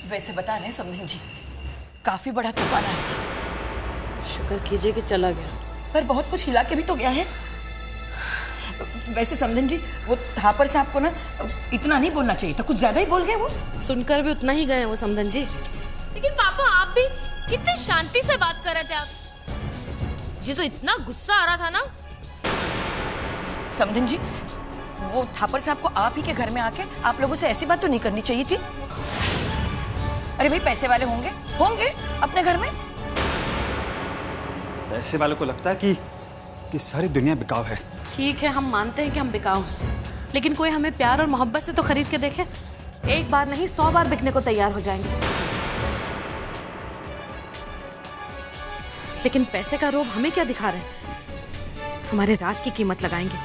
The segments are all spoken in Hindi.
वैसे बता रहे हैं समधन जी, काफी बड़ा तूफान आया था। शुक्र कीजिए कि चला गया, पर बहुत कुछ हिला के भी तो गया है। वैसे समधन जी, वो थापर साहब को ना इतना नहीं बोलना चाहिए था, कुछ ज्यादा ही बोल गए वो। सुनकर भी उतना ही गए वो समधन जी। लेकिन पापा आप भी कितनी शांति से बात कर रहे थे आप। जी तो इतना गुस्सा आ रहा था ना। समधन जी, वो थापर साहब को आप ही के घर में आके आप लोगों से ऐसी बात तो नहीं करनी चाहिए थी। अरे भाई, पैसे वाले होंगे अपने घर में। पैसे वालों को लगता है कि सारी दुनिया बिकाऊ है। ठीक है, हम मानते हैं कि हम बिकाऊ हैं, लेकिन कोई हमें प्यार और मोहब्बत से तो खरीद के देखे। एक बार नहीं 100 बार बिकने को तैयार हो जाएंगे। लेकिन पैसे का रोब हमें क्या दिखा रहे हैं? हमारे राज की कीमत लगाएंगे।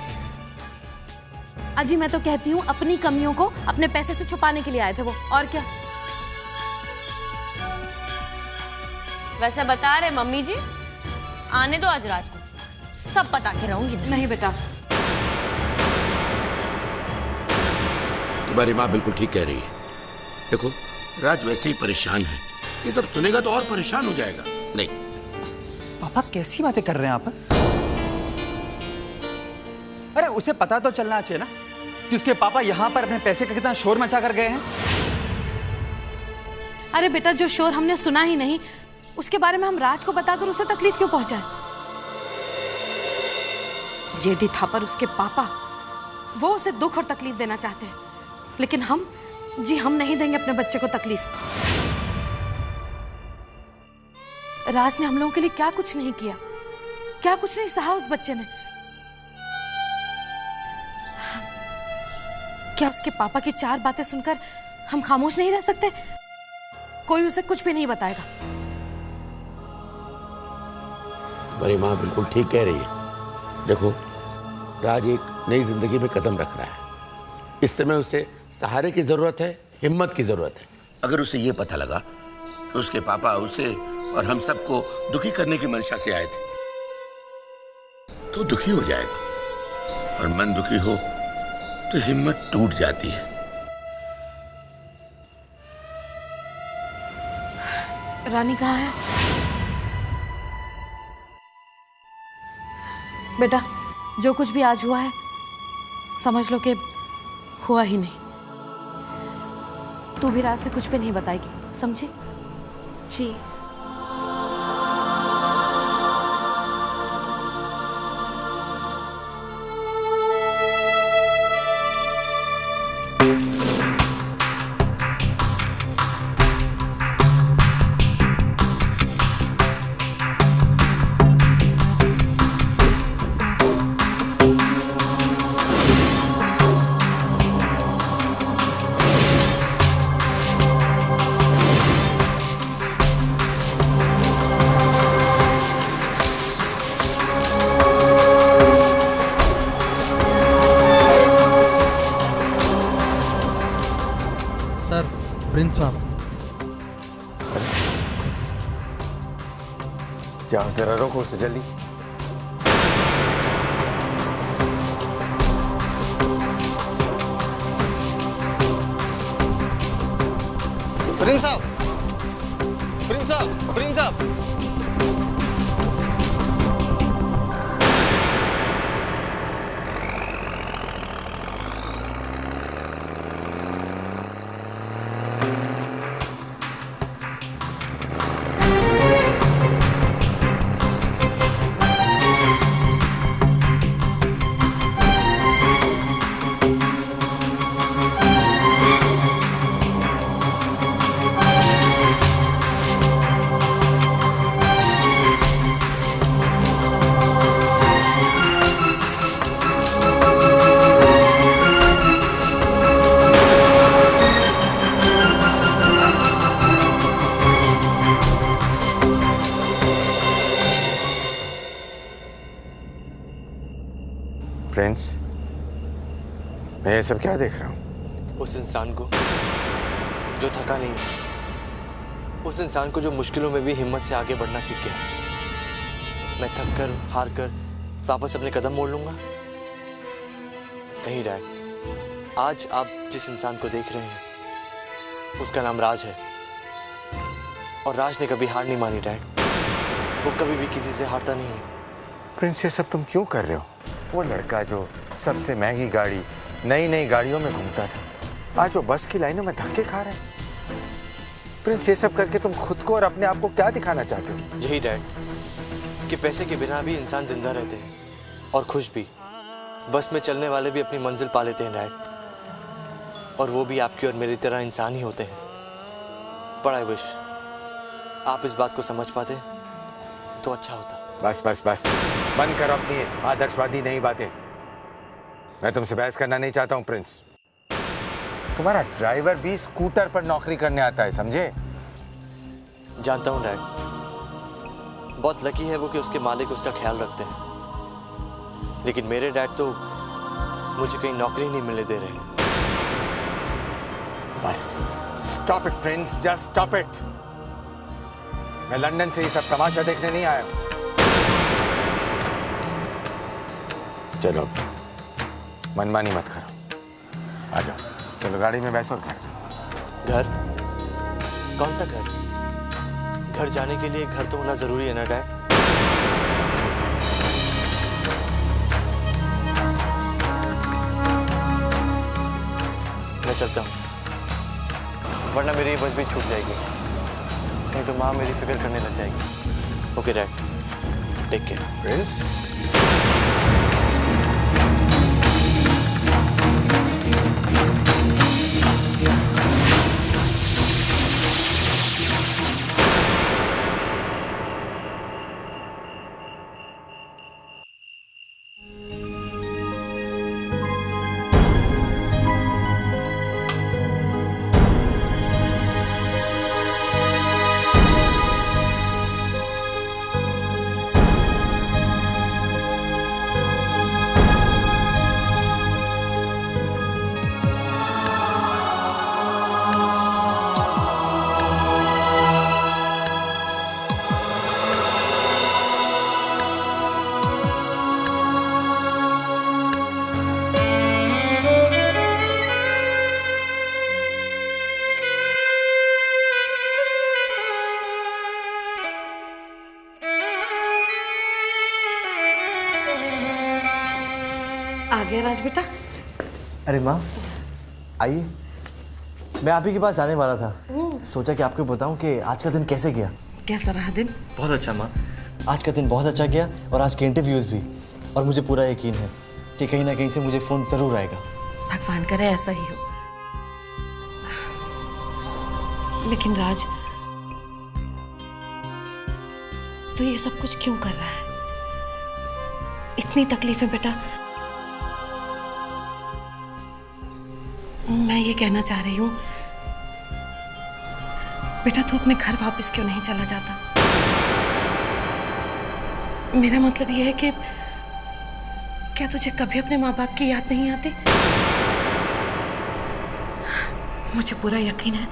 अजी, मैं तो कहती हूँ अपनी कमियों को अपने पैसे से छुपाने के लिए आए थे वो, और क्या। वैसे बता रहे मम्मी जी, आने दो आज राज को, सब बता के रहूंगी। नहीं बेटा, तुम्हारी माँ बिल्कुल ठीक कह रही है। देखो, राज वैसे ही परेशान है, ये सब सुनेगा तो और परेशान हो जाएगा। नहीं पापा, कैसी बातें कर रहे हैं आप? अरे उसे पता तो चलना चाहिए ना कि उसके पापा यहाँ पर अपने पैसे का कितना शोर मचा कर गए हैं। अरे बेटा, जो शोर हमने सुना ही नहीं, उसके बारे में हम राज को बताकर उसे तकलीफ क्यों पहुंचाएं? जेडी थापर, उसके पापा, वो उसे दुख और तकलीफ देना चाहते हैं, लेकिन हम नहीं देंगे अपने बच्चे को तकलीफ। राज ने हम लोगों के लिए क्या कुछ नहीं किया, क्या कुछ नहीं सहा उस बच्चे ने। क्या उसके पापा की 4 बातें सुनकर हम खामोश नहीं रह सकते? कोई उसे कुछ भी नहीं बताएगा। तुम्हारी माँ बिल्कुल ठीक कह रही है। देखो, राज एक नई जिंदगी में कदम रख रहा है। इस समय उसे सहारे की जरूरत है, हिम्मत की जरूरत है। अगर उसे ये पता लगा कि उसके पापा उसे और हम सबको दुखी करने की मंशा से आए थे, तो दुखी हो जाएगा, और मन दुखी हो तो हिम्मत टूट जाती है। रानी कहाँ है? बेटा, जो कुछ भी आज हुआ है, समझ लो कि हुआ ही नहीं। तू भी राज से कुछ भी नहीं बताएगी, समझी? जी। प्रिंस साहब, जाओ जरा, रोको उसे जल्दी। प्रिंस साहब, प्रिंस साहब, प्रिंस साहब। प्रिंस, मैं ये सब क्या देख रहा हूँ? उस इंसान को जो थका नहीं, उस इंसान को जो मुश्किलों में भी हिम्मत से आगे बढ़ना सीख गया। मैं थक कर, हार कर वापस अपने कदम मोड़ लूंगा? नहीं डैड, आज आप जिस इंसान को देख रहे हैं उसका नाम राज है, और राज ने कभी हार नहीं मानी डैड। वो कभी भी किसी से हारता नहीं है। प्रिंस, ये सब तुम क्यों कर रहे हो? वो लड़का जो सबसे महंगी गाड़ी, नई नई गाड़ियों में घूमता था, आज वो बस की लाइनों में धक्के खा रहा है। प्रिंस, ये सब करके तुम खुद को और अपने आप को क्या दिखाना चाहते हो? यही डैड, कि पैसे के बिना भी इंसान जिंदा रहते हैं और खुश भी। बस में चलने वाले भी अपनी मंजिल पा लेते हैं डैड, और वो भी आपकी और मेरी तरह इंसान ही होते हैं। बट आई विश आप इस बात को समझ पाते तो अच्छा होता। बस बस बस, बंद करो अपनी आदर्शवादी नई बातें। मैं तुमसे बहस करना नहीं चाहता हूँ प्रिंस। तुम्हारा ड्राइवर भी स्कूटर पर नौकरी करने आता है, समझे? जानता हूँ डैड, बहुत लकी है वो कि उसके मालिक उसका ख्याल रखते हैं, लेकिन मेरे डैड तो मुझे कहीं नौकरी नहीं मिलने दे रहे। Bus stop it Prince, just stop it. मैं लंदन से ये सब तमाशा देखने नहीं आया। चलो मनमानी मत करो, आ जाओ, चलो गाड़ी में बैठो और घर जाओ। घर? कौन सा घर? घर जाने के लिए घर तो होना जरूरी है ना डैड? मैं चलता हूँ, वरना मेरी बस भी छूट जाएगी, नहीं तो माँ मेरी फिक्र करने लग जाएगी। Okay dad, take care. Prince, आ गया राज बेटा। अरे माँ आइए, मैं आप ही के पास आने वाला था। सोचा कि आपको बताऊं कि आज का दिन कैसे गया। कैसा रहा दिन? बहुत अच्छा माँ, आज का दिन बहुत अच्छा गया, और आज के इंटरव्यूज़ भी। और मुझे पूरा यकीन है कि कहीं ना कहीं से मुझे फ़ोन ज़रूर आएगा। भगवान करे ऐसा ही हो। लेकिन राज, तो ये सब कुछ क्यों कर रहा है? इतनी तकलीफें बेटा। मैं ये कहना चाह रही हूँ बेटा, तू अपने घर वापस क्यों नहीं चला जाता? मेरा मतलब ये है कि क्या तुझे कभी अपने माँ बाप की याद नहीं आती? मुझे पूरा यकीन है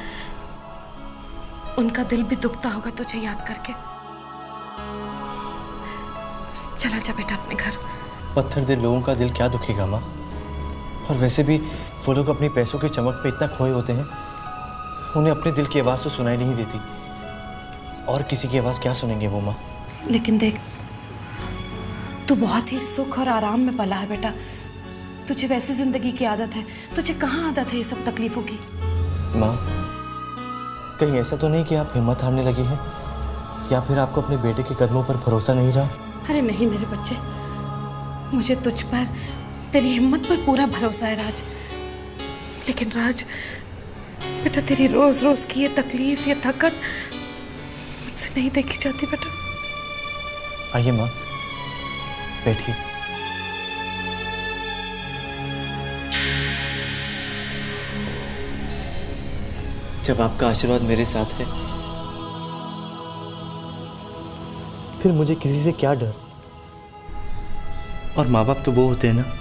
उनका दिल भी दुखता होगा तुझे याद करके। चला जा बेटा अपने घर। पत्थर दिल लोगों का दिल क्या दुखेगा माँ? और वैसे भी वो लोग अपनी पैसों की चमक में इतना खोए होते हैं, उन्हें अपने दिल की आवाज़ तो सुनाई नहीं देती, और किसी की आवाज़ क्या सुनेंगे वो माँ? लेकिन देख, तू बहुत ही सुख और आराम में पला है बेटा। तुझे वैसी जिंदगी की आदत है, तुझे कहाँ आदत है ये सब तकलीफों की? माँ, कहीं ऐसा तो नहीं कि आप हिम्मत हारने लगी हैं, या फिर आपको अपने बेटे के कदमों पर भरोसा नहीं रहा? अरे नहीं मेरे बच्चे, मुझे तुझ पर, तेरी हिम्मत पर पूरा भरोसा है राज। लेकिन राज बेटा, तेरी रोज रोज की ये तकलीफ, ये थकन मुझसे नहीं देखी जाती बेटा। आइए माँ, बैठिए। जब आपका आशीर्वाद मेरे साथ है, फिर मुझे किसी से क्या डर? और माँ बाप तो वो होते हैं ना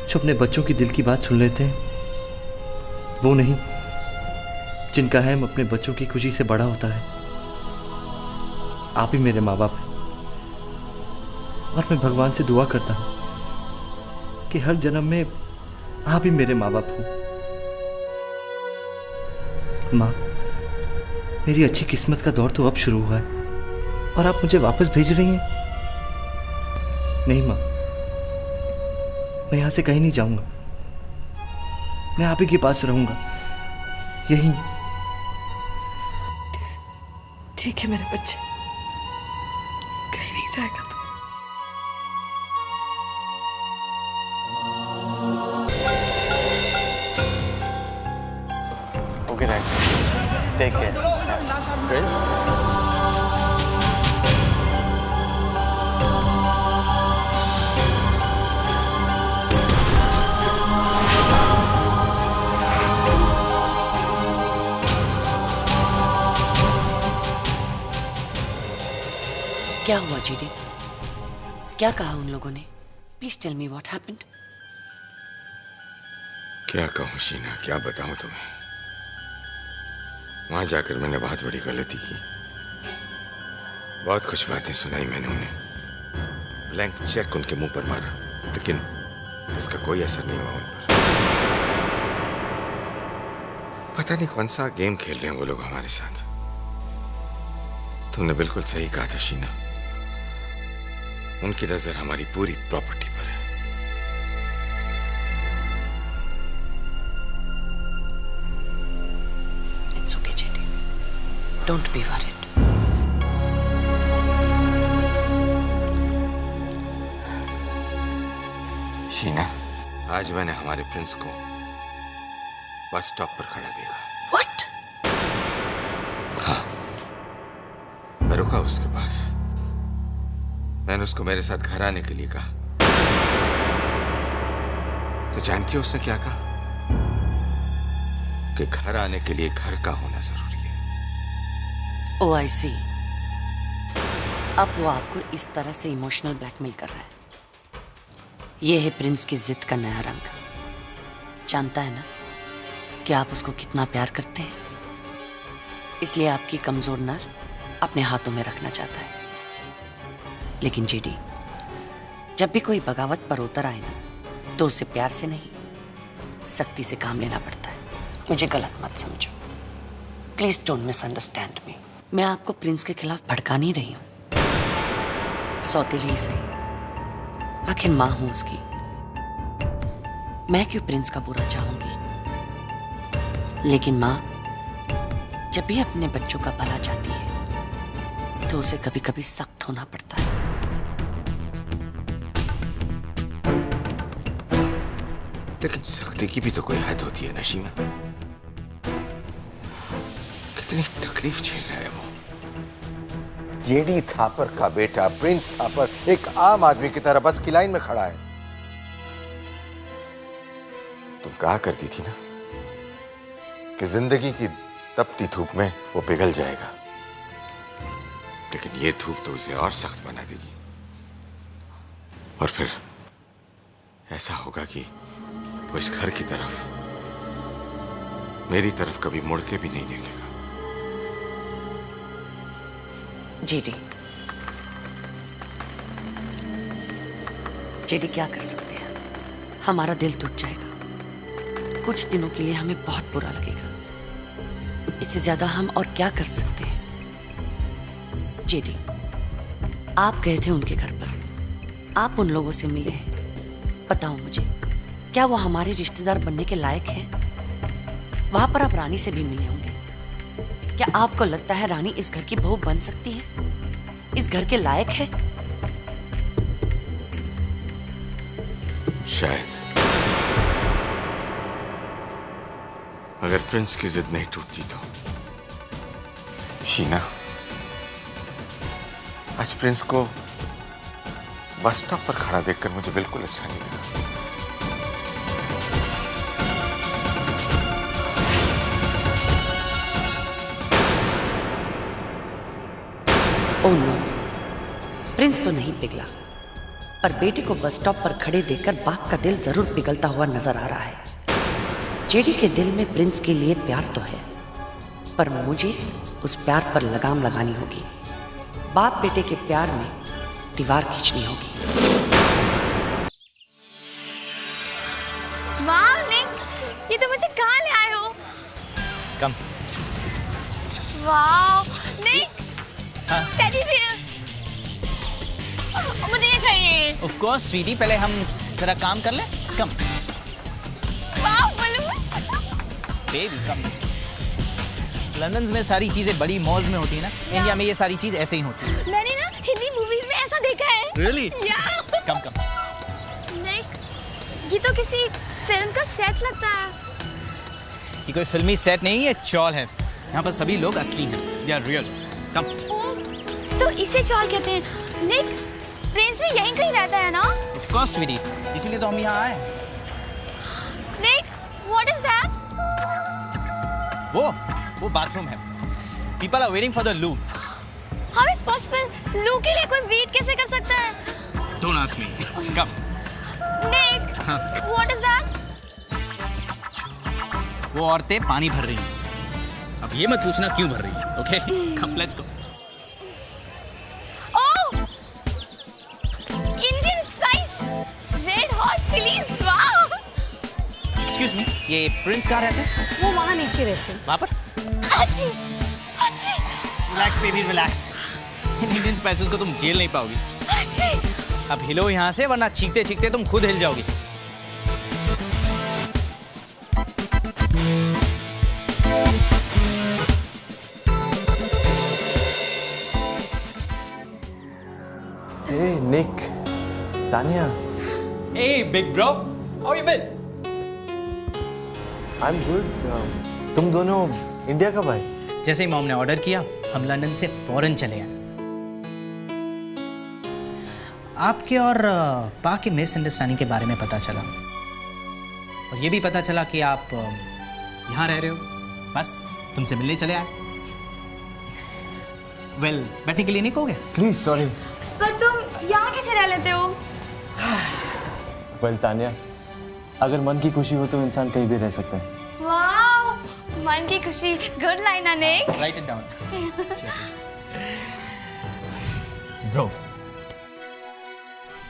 जो अपने बच्चों की दिल की बात सुन लेते हैं, वो नहीं जिनका हम अपने बच्चों की खुशी से बड़ा होता है। आप ही मेरे माँ बाप हैं, और मैं भगवान से दुआ करता हूँ कि हर जन्म में आप ही मेरे माँ बाप हों। माँ, मेरी अच्छी किस्मत का दौर तो अब शुरू हुआ है और आप मुझे वापस भेज रही हैं? नहीं माँ, मैं यहाँ से कहीं नहीं जाऊंगा। मैं आप ही के पास रहूंगा, यहीं। ठीक है मेरे बच्चे, कहीं नहीं जाएगा तू। Okay night, take care. Prince, क्या हुआ जीडी? क्या कहा उन लोगों ने? Please tell me what happened. क्या कहूँ शीना, क्या बताऊं तुम्हें। वहां जाकर मैंने बहुत बड़ी गलती की। बहुत कुछ बातें सुनाई मैंने उन्हें, ब्लैंक चेक उनके मुंह पर मारा, लेकिन इसका कोई असर नहीं हुआ उन पर। पता नहीं कौन सा गेम खेल रहे हैं वो लोग हमारे साथ। तुमने बिल्कुल सही कहा था शीना, उनकी नजर हमारी पूरी प्रॉपर्टी पर है। It's okay JD, don't be worried. Sheena, आज मैंने हमारे प्रिंस को बस स्टॉप पर खड़ा देखा। व्हाट? हाँ, मैं रुका उसके पास। मैंने उसको मेरे साथ घर आने के लिए कहा, तो जानती हो उसने क्या कहा? कि घर आने के लिए घर का होना जरूरी है। ओह आई सी। अब वो आपको इस तरह से इमोशनल ब्लैकमेल कर रहा है। ये है प्रिंस की जिद का नया रंग। जानता है ना कि आप उसको कितना प्यार करते हैं, इसलिए आपकी कमजोर नस अपने हाथों में रखना चाहता है। लेकिन जीडी, जब भी कोई बगावत पर उतर आए ना, तो उसे प्यार से नहीं, सख्ती से काम लेना पड़ता है। मुझे गलत मत समझो, प्लीज डोंट मिसअंडरस्टैंड मी। मैं आपको प्रिंस के खिलाफ भड़का नहीं रही हूं। सौतेली ही सही, आखिर मां हूं उसकी। मैं क्यों प्रिंस का बुरा चाहूंगी? लेकिन मां जब भी अपने बच्चों का भला चाहती है तो उसे कभी कभी सख्त होना पड़ता है। लेकिन सख्ती की भी तो कोई हद होती है नशीमा। कितनी तकलीफ झेल रहा है वो। जेडी थापर का बेटा प्रिंस थापर एक आम आदमी की तरह बस की लाइन में खड़ा है। तुम कहा करती थी ना कि जिंदगी की तपती धूप में वो पिघल जाएगा, लेकिन ये धूप तो उसे और सख्त बना देगी। और फिर ऐसा होगा कि वो इस घर की तरफ, मेरी तरफ कभी मुड़ के भी नहीं देखेगा। जेडी, जेडी क्या कर सकते हैं? हमारा दिल टूट जाएगा। कुछ दिनों के लिए हमें बहुत बुरा लगेगा। इससे ज्यादा हम और क्या कर सकते हैं? जेडी, आप गए थे उनके घर पर, आप उन लोगों से मिले हैं। बताओ मुझे, क्या वो हमारे रिश्तेदार बनने के लायक हैं? वहां पर आप रानी से भी मिले होंगे। क्या आपको लगता है रानी इस घर की बहू बन सकती है? इस घर के लायक है? शायद, अगर प्रिंस की जिद नहीं टूटती तो। शीना, आज प्रिंस को बस स्टॉप पर खड़ा देखकर मुझे बिल्कुल अच्छा नहीं लगा। ओह नो, प्रिंस तो नहीं पिघला, पर बेटे को बस स्टॉप पर खड़े देखकर बाप का दिल जरूर पिघलता हुआ नजर आ रहा है। जेडी के दिल में प्रिंस के लिए प्यार तो है, पर मुझे उस प्यार पर लगाम लगानी होगी। बाप बेटे के प्यार में दीवार खींचनी होगी। वाह निक, ये तो मुझे कहाँ ले आए हो? कम। वाओ निक, टेडी बियर, मुझे ये चाहिए। ऑफ कोर्स स्वीटी, पहले हम जरा काम कर ले। Come wow balloons, baby come. London में सारी चीजें बड़ी मॉल्स में होती है ना, इंडिया में ये सारी चीज ऐसे ही होती है। मैंने ना हिंदी मूवीज में ऐसा देखा है। Really? Yeah. कम निक, ये तो किसी फिल्म का सेट लगता है। ये कोई फिल्मी सेट नहीं है, चॉल है। यहाँ पर सभी लोग असली हैं, दे आर रियल। कम। तो इसे चॉल कहते हैं। निक, प्रिंस भी यहीं कहीं रहता है ना? ऑफ कोर्स स्वीटी, इसीलिए तो हम यहाँ आए। निक, व्हाट इज दैट? वो बाथरूम है। People are waiting for the loo. How is possible? लू के लिए कोई वेट कैसे कर सकता है? Don't ask me. Come. Nick, what is that? वो औरतें पानी भर रही हैं। अब ये मत पूछना क्यों भर रही हैं, okay? Come, let's go. Oh, Indian spice, red hot chilies, wow! Excuse me, ये प्रिंस कहाँ रहते हैं? वो वहाँ नीचे रहते हैं। वहाँ पर? अच्छी, अच्छी, Relax baby, relax. In Indian spices को तुम झेल नहीं पाओगी। अच्छी। अब हिलो यहाँ से, वरना चीखते चीखते तुम खुद हिल जाओगी। Hey Nick, Tanya. Hey big bro, how you been? I'm good. तुम दोनों इंडिया कब आए? जैसे ही मॉम ने ऑर्डर किया, हम लंदन से फौरन चले आए। आपके और पा के मिसअंडरस्टैंडिंग के बारे में पता चला, और ये भी पता चला कि आप यहाँ रह रहे हो। बस तुमसे मिलने चले आए। वेल, बैठने के लिए नहीं कहोगे? Please sorry. पर तुम यहाँ कैसे रह लेते हो? वेल तान्या, अगर मन की खुशी हो तो इंसान कहीं भी रह सकता है। वाओ, मन की खुशी, गुड लाइन है Nick. Write it down. Bro,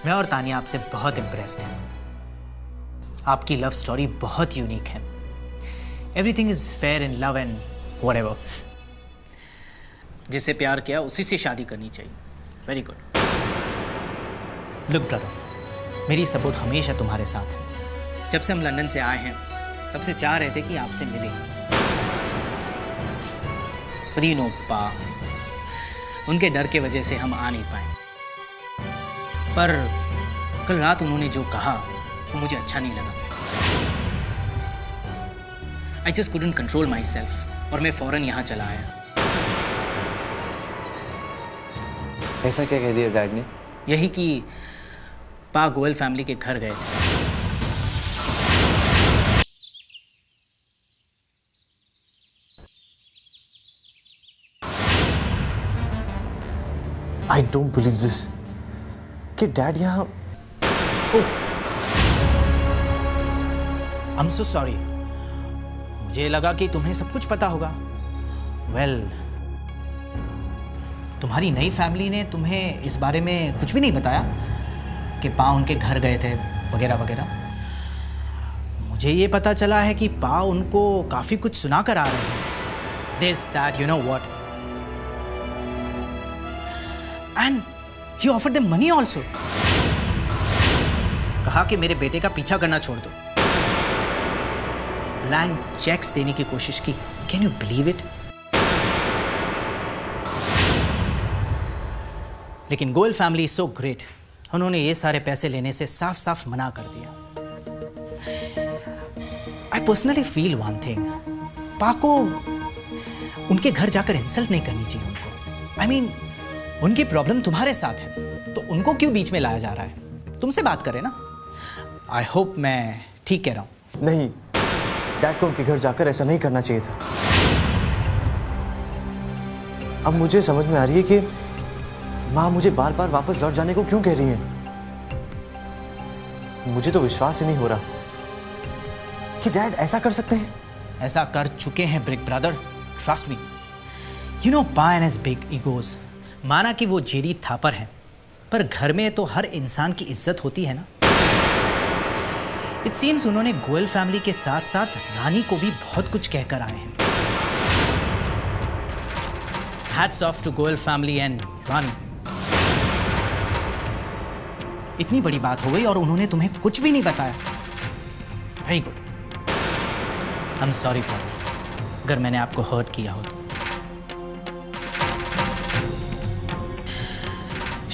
मैं और तानिया आपसे बहुत इम्प्रेस्ड हैं। आपकी लव स्टोरी बहुत यूनिक है। Everything is fair in love and whatever. जिससे प्यार किया उसी से शादी करनी चाहिए। Very good. लुक ब्रदर, मेरी सपोर्ट हमेशा तुम्हारे साथ है। जब से हम लंदन से आए हैं, सबसे चाह रहे थे कि आपसे मिलें। पर यू नो पा, उनके डर के वजह से हम आ नहीं पाए। पर कल रात उन्होंने जो कहा वो मुझे अच्छा नहीं लगा। I just couldn't control myself और मैं फौरन यहाँ चला आया। ऐसा क्या कह दिया डैड ने? यही कि पा गोयल फैमिली के घर गए थे। I don't believe this. कि डैड यहाँ। I'm so sorry। मुझे लगा कि तुम्हें सब कुछ पता होगा। वेल, तुम्हारी नई फैमिली ने तुम्हें इस बारे में कुछ भी नहीं बताया कि पा उनके घर गए थे वगैरह वगैरह। मुझे ये पता चला है कि पा उनको काफ़ी कुछ सुना कर आ रहे हैं। This, that, you know what? And he offered them money also। कहा कि मेरे बेटे का पीछा करना छोड़ दो। ब्लैंक चेक्स देने की कोशिश की। Can you believe it? लेकिन Goyal family is so great, उन्होंने ये सारे पैसे लेने से साफ साफ मना कर दिया। I personally feel one thing, पा को उनके घर जाकर इंसल्ट नहीं करनी चाहिए उनको। आई मीन, उनकी प्रॉब्लम तुम्हारे साथ है तो उनको क्यों बीच में लाया जा रहा है? तुमसे बात करें ना। आई होप मैं ठीक कह रहा हूँ। नहीं, डैड को उनके घर जाकर ऐसा नहीं करना चाहिए था। अब मुझे समझ में आ रही है कि माँ मुझे बार बार वापस लौट जाने को क्यों कह रही है। मुझे तो विश्वास ही नहीं हो रहा कि डैड ऐसा कर सकते हैं। ऐसा कर चुके हैं brick brother, trust me. You know, पा एंड हिज बिग ईगोज। माना कि वो जेडी थापर है, पर घर में तो हर इंसान की इज्जत होती है ना। इट सीम्स उन्होंने गोयल फैमिली के साथ साथ रानी को भी बहुत कुछ कहकर आए हैं। Hats off to Goel family and Rani. इतनी बड़ी बात हो गई और उन्होंने तुम्हें कुछ भी नहीं बताया. Very good. I'm sorry brother, अगर मैंने आपको हर्ट किया हो तो.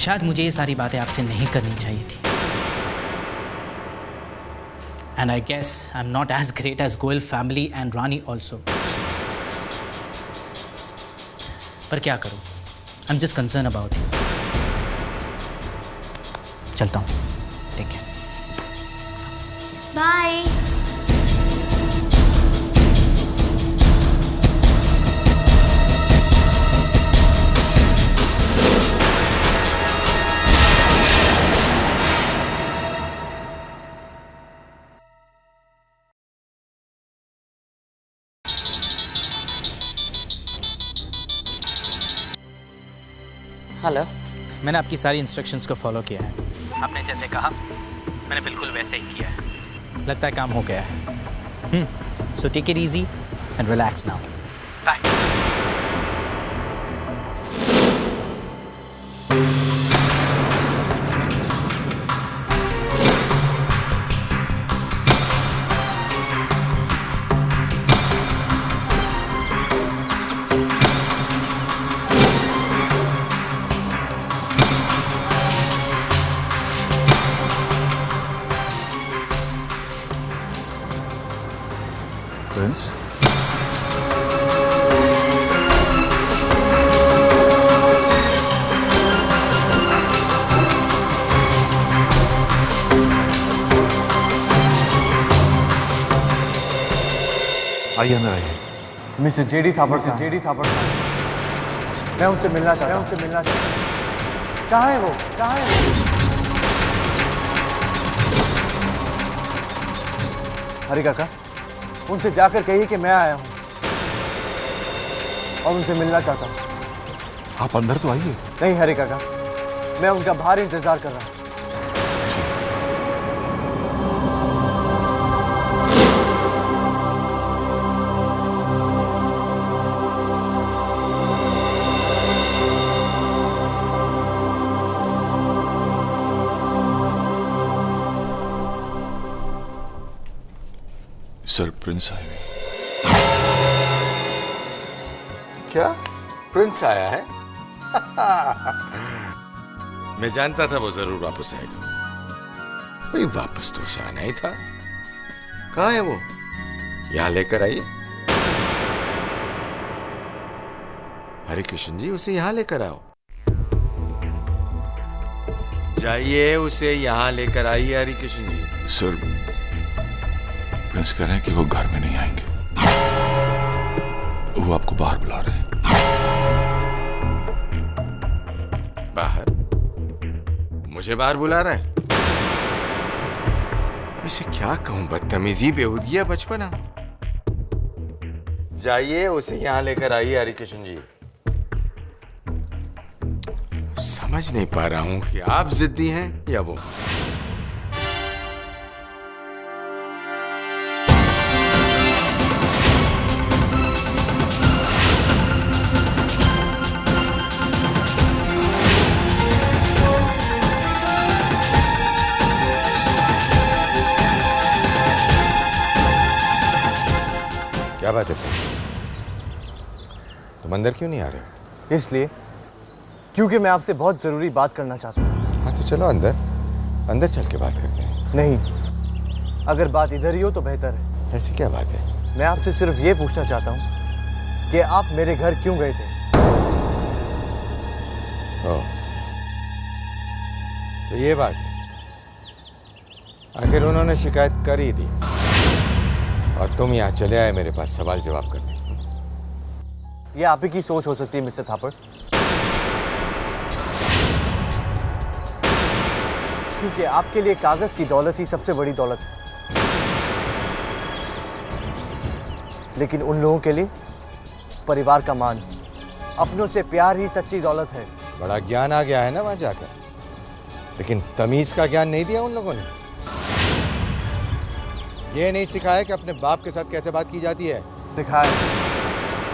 शायद मुझे ये सारी बातें आपसे नहीं करनी चाहिए थी. And I guess I'm not as great as Goel family and Rani also. पर क्या करूं? I'm just concerned about you. चलता हूं. Take care. बाय। हेलो। मैंने आपकी सारी इंस्ट्रक्शंस को फॉलो किया है. आपने जैसे कहा मैंने बिल्कुल वैसे ही किया है. लगता है काम हो गया है. So take it easy and relax now. Bye. Prince, आइए अंदर आइए। मिस्टर जेडी थापर, मैं उनसे मिलना चाहता हूँ। कहाँ है वो? हरी काका, उनसे जाकर कहिए कि मैं आया हूँ और उनसे मिलना चाहता हूँ। आप अंदर तो आइए। नहीं हरी काका, मैं उनका बाहर इंतजार कर रहा हूँ। सर, प्रिंस आए हुए। क्या प्रिंस आया है? मैं जानता था वो जरूर वापस आएगा। भाई वापस तो उसे आना ही था। कहाँ है वो? यहां लेकर आइए। हरे कृष्ण जी, उसे यहां लेकर आओ। जाइए, उसे यहां लेकर आइए हरि कृष्ण जी। सर, प्रिंस कह रहे हैं कि वो घर में नहीं आएंगे, वो आपको बाहर बुला रहे हैं। बाहर? मुझे बाहर बुला रहा है? अब इसे क्या कहूं, बदतमीजी, बेहूदगी, बचपना। जाइए, उसे यहां लेकर आइए हरि कृष्ण जी। समझ नहीं पा रहा हूं कि आप जिद्दी हैं या वो। क्या बात है प्रिंस? तुम अंदर क्यों नहीं आ रहे हो? इसलिए क्योंकि मैं आपसे बहुत जरूरी बात करना चाहता हूँ। हाँ तो चलो अंदर चल के बात करते हैं। नहीं, अगर बात इधर ही हो तो बेहतर है। ऐसी क्या बात है? मैं आपसे सिर्फ ये पूछना चाहता हूँ कि आप मेरे घर क्यों गए थे? तो ये बात है। आखिर उन्होंने शिकायत कर ही दी और तुम यहाँ चले आए मेरे पास सवाल जवाब करने। ये आप ही की सोच हो सकती है मिस्टर थापर, क्योंकि आपके लिए कागज की दौलत ही सबसे बड़ी दौलत है, लेकिन उन लोगों के लिए परिवार का मान, अपनों से प्यार ही सच्ची दौलत है। बड़ा ज्ञान आ गया है ना वहां जाकर, लेकिन तमीज का ज्ञान नहीं दिया उन लोगों ने। ये नहीं सिखाया कि अपने बाप के साथ कैसे बात की जाती है।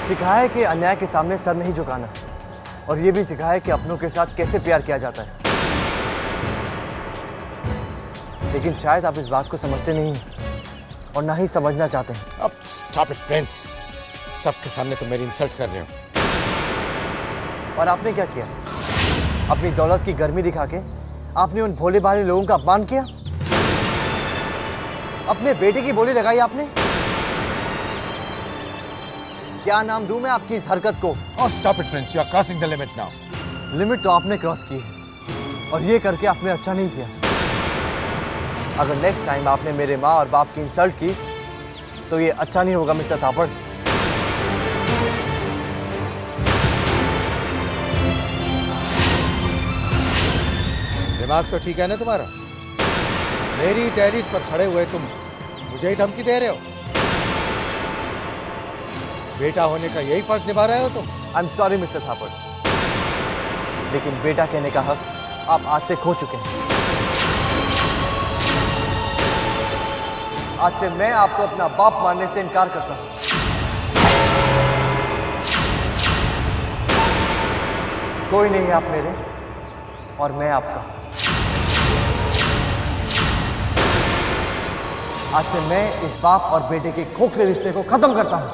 सिखाया कि अन्याय के सामने सर नहीं झुकाना, और ये भी सिखाया कि अपनों के साथ कैसे प्यार किया जाता है। लेकिन शायद आप इस बात को समझते नहीं हैं और ना ही समझना चाहते हैं। अब स्टॉप इट प्रिंस, सबके सामने तो मेरी इंसल्ट कर रहे हो। और आपने क्या किया? अपनी दौलत की गर्मी दिखा के आपने उन भोले भाले लोगों का अपमान किया। अपने बेटे की बोली लगाई आपने। क्या नाम दूं मैं आपकी इस हरकत को? Oh, stop it, Prince. You are crossing the limit now. Limit तो आपने क्रॉस की है और ये करके आपने अच्छा नहीं किया। अगर नेक्स्ट टाइम आपने मेरे माँ और बाप की इंसल्ट की तो ये अच्छा नहीं होगा मिस्टर थापड़। दिमाग तो ठीक है ना तुम्हारा? मेरी दहलीज पर खड़े हुए तुम मुझे ही धमकी दे रहे हो। बेटा होने का यही फर्ज निभा रहे हो तुम। आई एम सॉरी मिस्टर थापड़, लेकिन बेटा कहने का हक आप आज से खो चुके हैं। आज से मैं आपको अपना बाप मानने से इनकार करता हूं। कोई नहीं है आप मेरे और मैं आपका। आज से मैं इस बाप और बेटे के खोखले रिश्ते को खत्म करता हूं।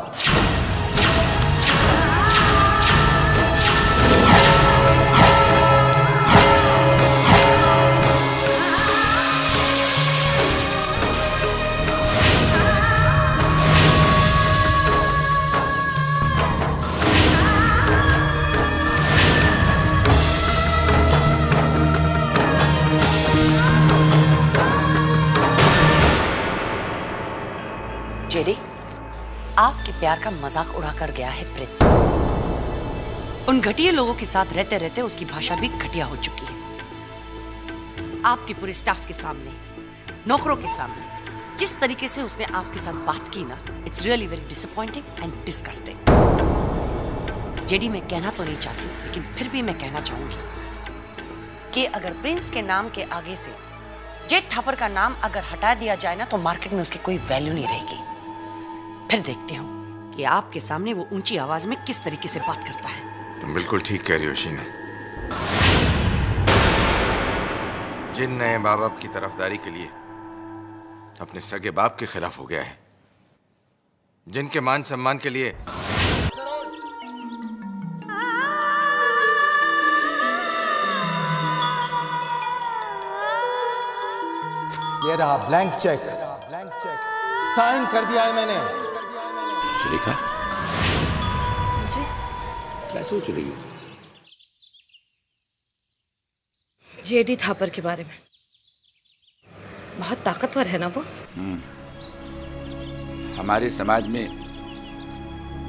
जेडी, आपके प्यार का मजाक उड़ाकर गया है प्रिंस। उन घटिया लोगों के साथ रहते रहते उसकी भाषा भी घटिया हो चुकी है। आपके पूरे स्टाफ के सामने, नौकरों के सामने जिस तरीके से उसने आपके साथ बात की ना, it's really very disappointing and disgusting. JD, मैं कहना तो नहीं चाहती, लेकिन फिर भी मैं कहना चाहूंगी कि अगर प्रिंस के नाम के आगे से जेठ ठापर का नाम अगर हटा दिया जाए ना, तो मार्केट में उसकी कोई वैल्यू नहीं रहेगी। फिर देखते हूँ कि आपके सामने वो ऊंची आवाज में किस तरीके से बात करता है। तुम बिल्कुल ठीक कह रही हो शीना। जिन नए माँ बाप की तरफदारी के लिए अपने सगे बाप के खिलाफ हो गया है, जिनके मान सम्मान के लिए ये रहा ब्लैंक चेक, साइन कर दिया है मैंने। सुरेखा, क्या सोच रही हो? जेडी थापर के बारे में। बहुत ताकतवर है ना वो। हमारे समाज में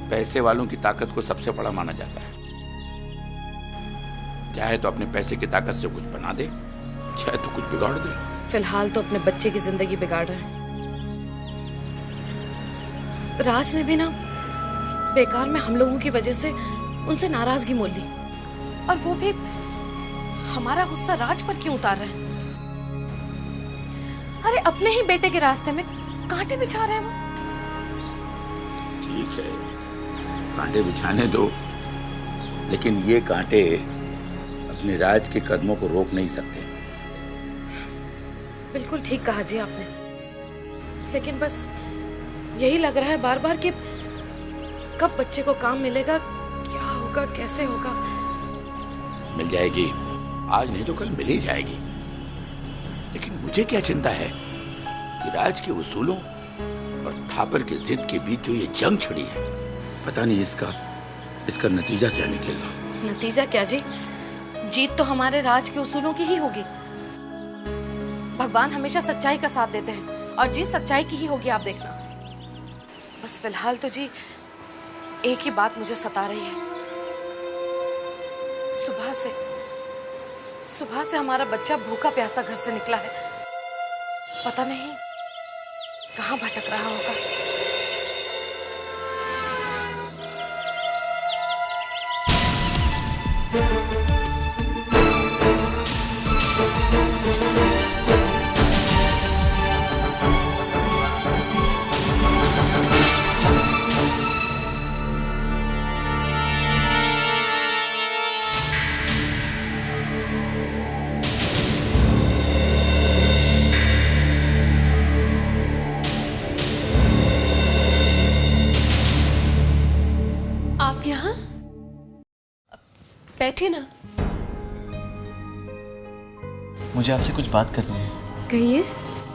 पैसे वालों की ताकत को सबसे बड़ा माना जाता है। चाहे तो अपने पैसे की ताकत से कुछ बना दे, चाहे तो कुछ बिगाड़ दे। फिलहाल तो अपने बच्चे की जिंदगी बिगाड़ रहे हैं। राज ने भी ना बेकार में हम लोगों की वजह से उनसे नाराजगी मोल ली, और वो भी हमारा गुस्सा राज पर क्यों उतार रहे हैं? अरे अपने ही बेटे के रास्ते में कांटे बिछा रहे हैं वो। ठीक है, कांटे बिछाने दो, लेकिन ये कांटे अपने राज के कदमों को रोक नहीं सकते। बिल्कुल ठीक कहा जी आपने, लेकिन बस यही लग रहा है बार बार कि कब बच्चे को काम मिलेगा, क्या होगा, कैसे होगा। मिल जाएगी, आज नहीं तो कल मिल ही जाएगी। लेकिन मुझे क्या चिंता है कि राज के उसूलों और थापर के जिद के बीच जो ये जंग छिड़ी है, पता नहीं इसका नतीजा क्या निकलेगा। नतीजा क्या जी? जीत तो हमारे राज के उसूलों की ही होगी। भगवान हमेशा सच्चाई का साथ देते हैं और जीत सच्चाई की ही होगी, आप देखना। बस फिलहाल तो जी एक ही बात मुझे सता रही है। सुबह से हमारा बच्चा भूखा प्यासा घर से निकला है। पता नहीं कहाँ भटक रहा होगा। आप यहाँ? बैठे ना। मुझे आपसे कुछ बात करनी है। कहिए।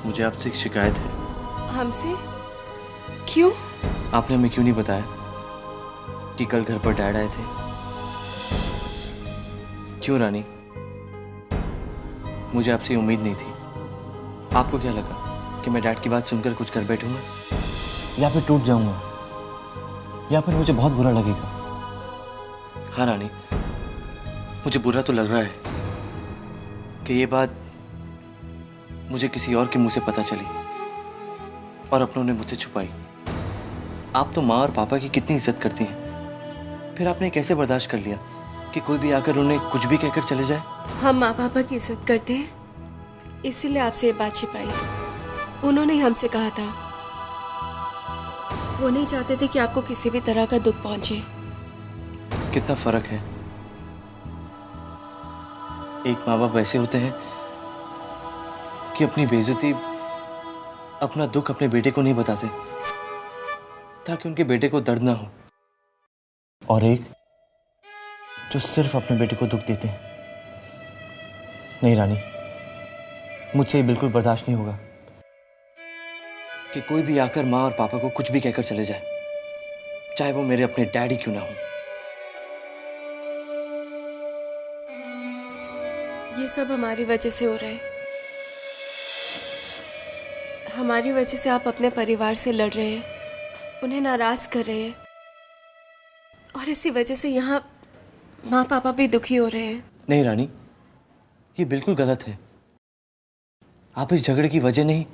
मुझे आपसे एक शिकायत है। हमसे? क्यों? आपने हमें क्यों नहीं बताया कि कल घर पर डैड आए थे? क्यों रानी? मुझे आपसे उम्मीद नहीं थी। आपको क्या लगा कि मैं डैड की बात सुनकर कुछ कर बैठूंगा, या फिर टूट जाऊंगा, या फिर मुझे बहुत बुरा लगेगा? हाँ रानी, मुझे बुरा तो लग रहा है कि ये बात मुझे किसी और के मुंह से पता चली और अपनों ने मुझसे छुपाई। आप तो माँ और पापा की कितनी इज्जत करती हैं, फिर आपने कैसे बर्दाश्त कर लिया कि कोई भी आकर उन्हें कुछ भी कहकर चले जाए? हम माँ पापा की इज्जत करते हैं, इसीलिए आपसे ये बात छिपाई। उन्होंने ही हमसे कहा था, वो नहीं चाहते थे कि आपको किसी भी तरह का दुख पहुंचे। कितना फर्क है। एक माँ बाप ऐसे होते हैं कि अपनी बेइज्जती, अपना दुख अपने बेटे को नहीं बताते ताकि उनके बेटे को दर्द ना हो, और एक जो सिर्फ अपने बेटे को दुख देते हैं। नहीं रानी, मुझसे ये बिल्कुल बर्दाश्त नहीं होगा कि कोई भी आकर माँ और पापा को कुछ भी कहकर चले जाए, चाहे वो मेरे अपने डैडी क्यों ना हो। ये सब हमारी वजह से हो रहा है। हमारी वजह से आप अपने परिवार से लड़ रहे हैं, उन्हें नाराज कर रहे हैं, और इसी वजह से यहाँ माँ पापा भी दुखी हो रहे हैं। नहीं रानी, ये बिल्कुल गलत है। आप इस झगड़े की वजह नहीं,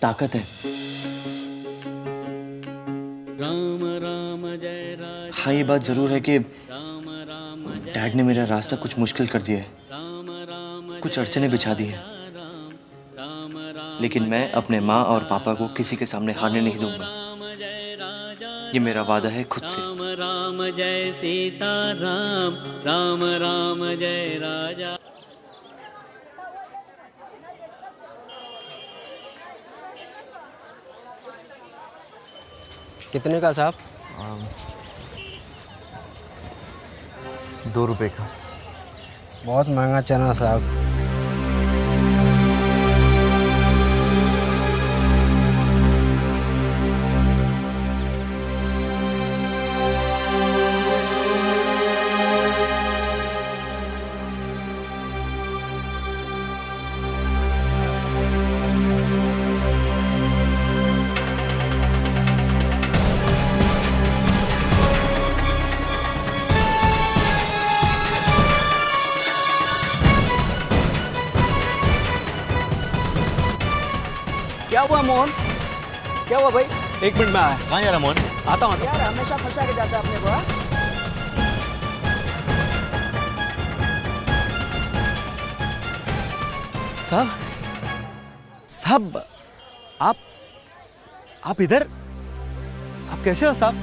ताकत है। राम राम जय राजा। हाँ, ये बात जरूर है कि डैड ने मेरा रास्ता कुछ मुश्किल कर दिया है, कुछ अड़चने बिछा दी हैं, लेकिन मैं अपने माँ और पापा को किसी के सामने हारने नहीं दूंगा। ये मेरा वादा है खुद से। राम राम जय सीता राम, राम राम जय राजा। कितने का साहब? 2 रुपए का। बहुत महंगा चना साहब। क्या हुआ मोहन? क्या हुआ भाई? 1 मिनट में आया। कहाँ जा रहा मोहन? आता हूँ। यार हमेशा फंसा के जाता है अपने को। साहब, साहब, आप इधर? आप कैसे हो साहब?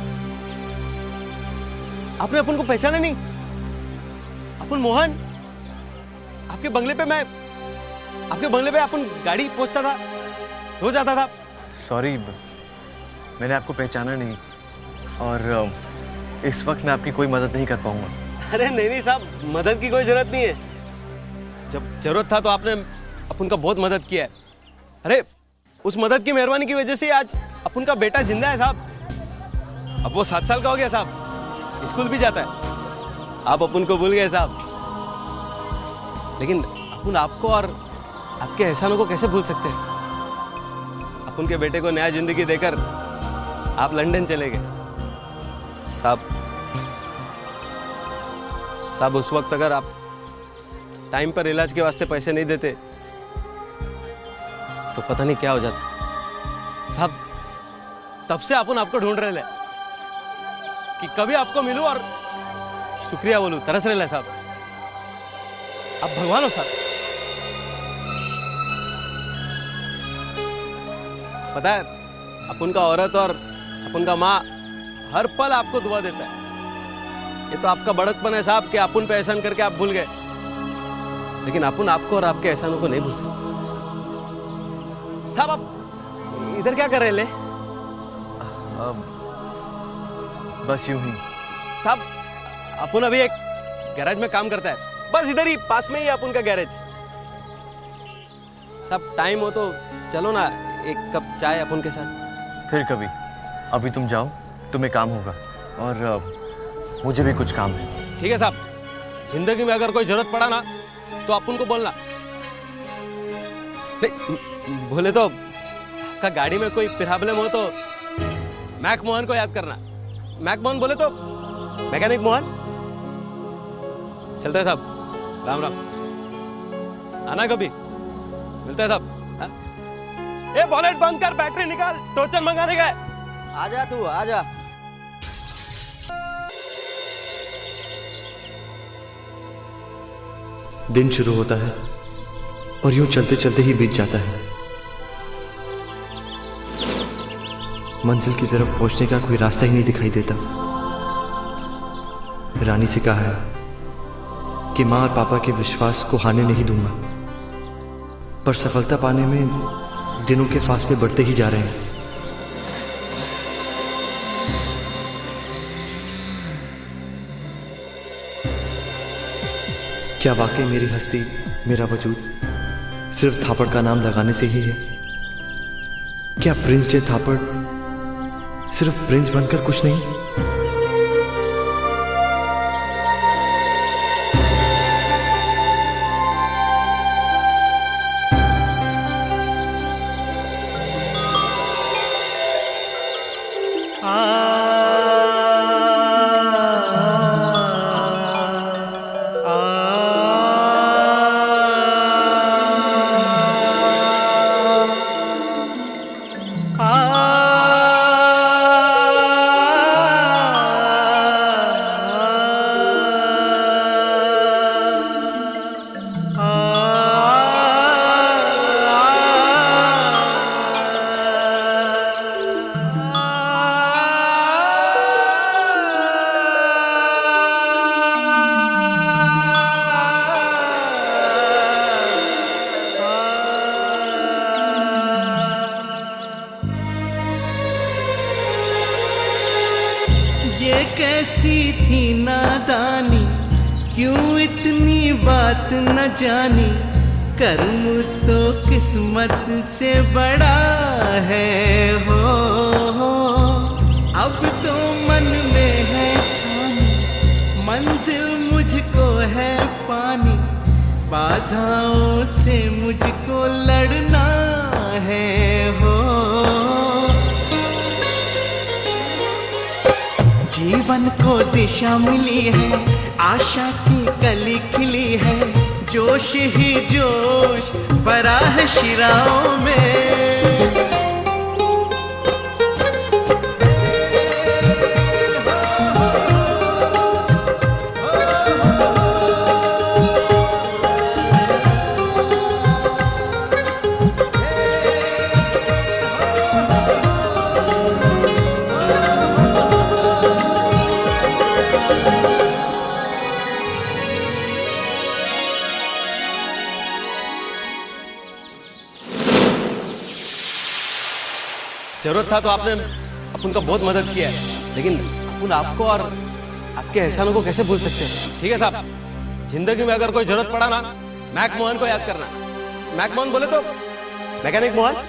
आपने अपन को पहचाना नहीं? अपन मोहन, आपके बंगले पे अपन गाड़ी पहुंचता था, रोज आता था। सॉरी, मैंने आपको पहचाना नहीं, और इस वक्त मैं आपकी कोई मदद नहीं कर पाऊंगा। अरे नहीं साहब, मदद की कोई जरूरत नहीं है। जब जरूरत था तो आपने अपन का बहुत मदद किया है। अरे उस मदद की मेहरबानी की वजह से आज अपन का बेटा जिंदा है साहब। अब वो 7 साल का हो गया साहब, स्कूल भी जाता है। आप अपन को भूल गए साहब, लेकिन अपन आपको और आपके एहसानों को कैसे भूल सकते हैं? अपन के बेटे को नया जिंदगी देकर आप लंदन चले गए साहब। उस वक्त अगर आप टाइम पर इलाज के वास्ते पैसे नहीं देते तो पता नहीं क्या हो जाता साहब। तब से अपन आपको ढूंढ रहे कि कभी आपको मिलूं और शुक्रिया बोलूं, तरस रहे साहब। आप भगवान हो साहब। पता है, अपन का औरत और अपन का माँ हर पल आपको दुआ देता है। ये तो आपका बड़कपन है साहब कि अपन पे एहसान करके आप भूल गए, लेकिन अपन आपको और आपके एहसानों को नहीं भूल सकते साहब। आप इधर क्या कर रहे ले? बस यूं ही। साहब अपन अभी एक गैरेज में काम करता है, बस इधर ही पास में ही अपन का गैरेज। सब टाइम हो तो चलो ना एक कप चाय अपन के साथ। फिर कभी, अभी तुम जाओ, तुम्हें काम होगा और मुझे भी कुछ काम है। ठीक है साहब, जिंदगी में अगर कोई जरूरत पड़ा ना तो अपन को बोलना। नहीं बोले तो आपका गाड़ी में कोई प्रॉब्लम हो तो मैक मोहन को याद करना। मैक मोहन बोले तो मैकेनिक मोहन। चलते हैं साहब, राम राम। आना कभी, मिलते हैं साहब। ए बॉनेट बंद कर, बैटरी निकाल, टोचन मंगाने का है। आजा तू आजा। दिन शुरू होता है और यूं चलते चलते ही बीत जाता है। मंजिल की तरफ पहुंचने का कोई रास्ता ही नहीं दिखाई देता। रानी से कहा है कि माँ और पापा के विश्वास को हारने नहीं दूंगा, पर सफलता पाने में दिनों के फासले बढ़ते ही जा रहे हैं। क्या वाकई मेरी हस्ती, मेरा वजूद सिर्फ थापड़ का नाम लगाने से ही है? क्या प्रिंस जे थापड़ सिर्फ प्रिंस बनकर कुछ नहीं? ये कैसी थी नादानी, क्यों इतनी बात न जानी। कर्म तो किस्मत से बड़ा है हो, अब तो मन में है ठानी, मंजिल मुझको है पानी, बाधाओं से मुझको लड़ना है हो। जीवन को दिशा मिली है, आशा की कली खिली है, जोश ही जोश भरा है शिराओं में। जरूरत था तो आपने अपन का बहुत मदद किया है, लेकिन अपन आपको और आपके एहसानों को कैसे भूल सकते हैं। ठीक है साहब, जिंदगी में अगर कोई जरूरत पड़ा ना, मैक मोहन को याद करना। मैक मोहन बोले तो मैकेनिक मोहन।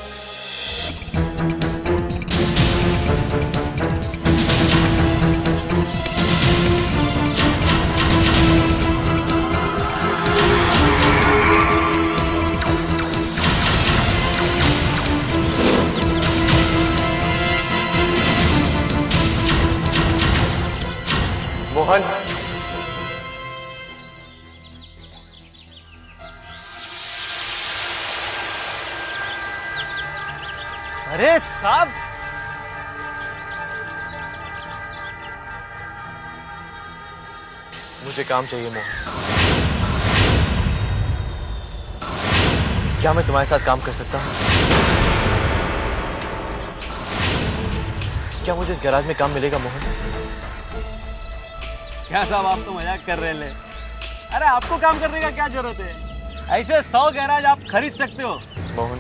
मोहन, अरे साहब, मुझे काम चाहिए मोहन। क्या मैं तुम्हारे साथ काम कर सकता हूँ? क्या मुझे इस गैराज में काम मिलेगा मोहन? क्या साहब, आप तो मजाक कर रहे हैं। अरे आपको काम करने का क्या जरूरत है, ऐसे 100 गैराज आप खरीद सकते हो। मोहन,